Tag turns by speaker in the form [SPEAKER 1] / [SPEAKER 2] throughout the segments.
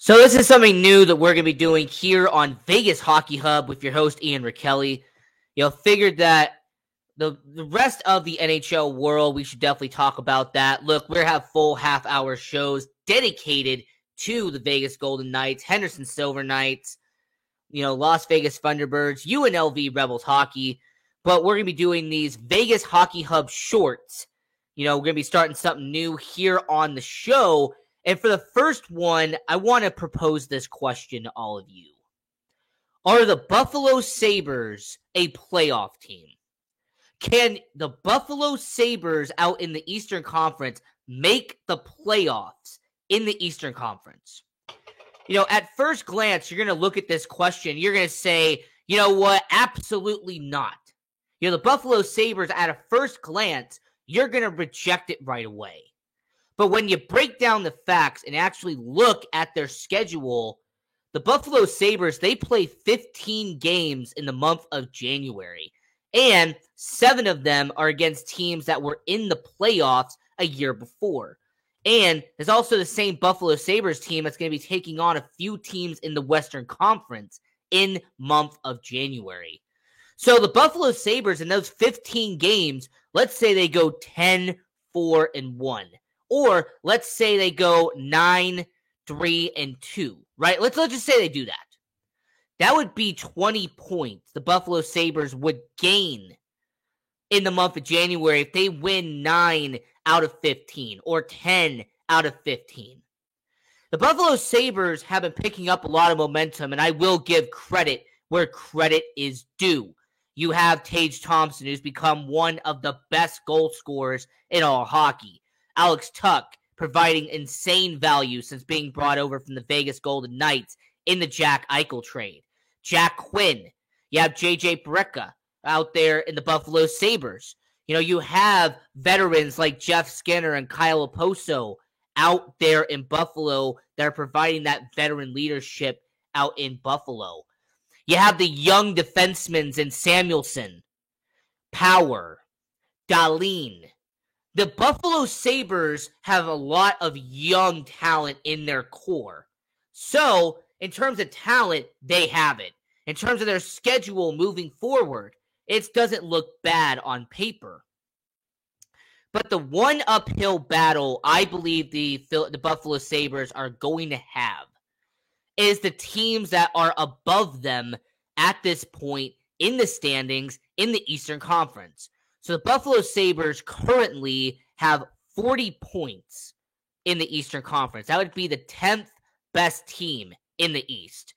[SPEAKER 1] So this is something new that we're going to be doing here on Vegas Hockey Hub with your host, Ian Rickelli. Figured that the rest of the NHL world, we should definitely talk about that. Look, we have full half-hour shows dedicated to the Vegas Golden Knights, Henderson Silver Knights, Las Vegas Thunderbirds, UNLV Rebels hockey. But we're going to be doing these Vegas Hockey Hub shorts. We're going to be starting something new here on the show. And for the first one, I want to propose this question to all of you. Are the Buffalo Sabres a playoff team? Can the Buffalo Sabres out in the Eastern Conference make the playoffs in the Eastern Conference? At first glance, you're going to look at this question. You're going to say, you know what? Absolutely not. The Buffalo Sabres, at a first glance, you're going to reject it right away. But when you break down the facts and actually look at their schedule, the Buffalo Sabres, they play 15 games in the month of January. And 7 of them are against teams that were in the playoffs a year before. And there's also the same Buffalo Sabres team that's going to be taking on a few teams in the Western Conference in month of January. So the Buffalo Sabres in those 15 games, let's say they go 10-4-1. Or let's say they go 9-3-2, right? Let's just say they do that. That would be 20 points the Buffalo Sabres would gain in the month of January if they win 9 out of 15 or 10 out of 15. The Buffalo Sabres have been picking up a lot of momentum, and I will give credit where credit is due. You have Tage Thompson, who's become one of the best goal scorers in all hockey. Alex Tuch providing insane value since being brought over from the Vegas Golden Knights in the Jack Eichel trade. Jack Quinn. You have J.J. Brecka out there in the Buffalo Sabres. You have veterans like Jeff Skinner and Kyle Oposo out there in Buffalo that are providing that veteran leadership out in Buffalo. You have the young defensemen in Samuelson, Power, Dahlin. The Buffalo Sabres have a lot of young talent in their core. So, in terms of talent, they have it. In terms of their schedule moving forward, it doesn't look bad on paper. But the one uphill battle I believe the Buffalo Sabres are going to have is the teams that are above them at this point in the standings in the Eastern Conference. So the Buffalo Sabres currently have 40 points in the Eastern Conference. That would be the 10th best team in the East.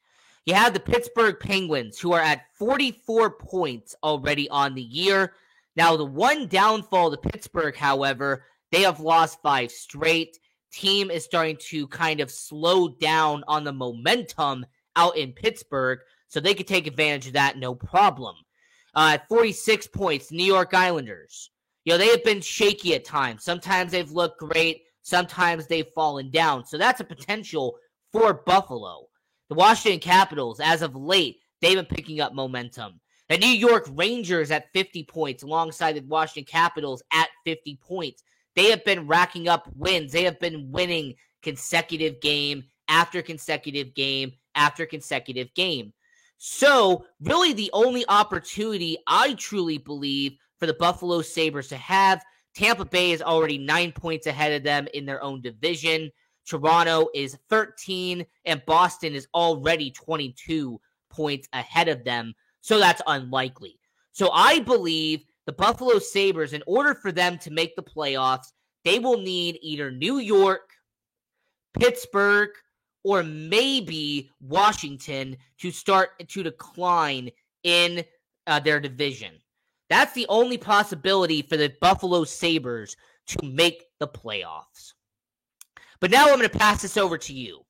[SPEAKER 1] You have the Pittsburgh Penguins, who are at 44 points already on the year. Now, the one downfall to Pittsburgh, however, they have lost 5 straight. Team is starting to kind of slow down on the momentum out in Pittsburgh, so they could take advantage of that no problem. At 46 points, New York Islanders. They have been shaky at times. Sometimes they've looked great. Sometimes they've fallen down. So that's a potential for Buffalo. The Washington Capitals, as of late, they've been picking up momentum. The New York Rangers at 50 points alongside the Washington Capitals at 50 points. They have been racking up wins. They have been winning consecutive game after consecutive game after consecutive game. So, really the only opportunity I truly believe for the Buffalo Sabres to have, Tampa Bay is already 9 points ahead of them in their own division. Toronto is 13, and Boston is already 22 points ahead of them. So that's unlikely. So I believe the Buffalo Sabres, in order for them to make the playoffs, they will need either New York, Pittsburgh, or maybe Washington to start to decline in their division. That's the only possibility for the Buffalo Sabres to make the playoffs. But now I'm going to pass this over to you.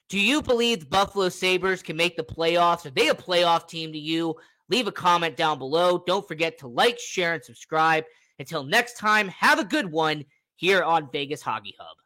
[SPEAKER 1] Do you believe the Buffalo Sabres can make the playoffs? Are they a playoff team to you? Leave a comment down below. Don't forget to like, share, and subscribe. Until next time, have a good one here on Vegas Hockey Hub.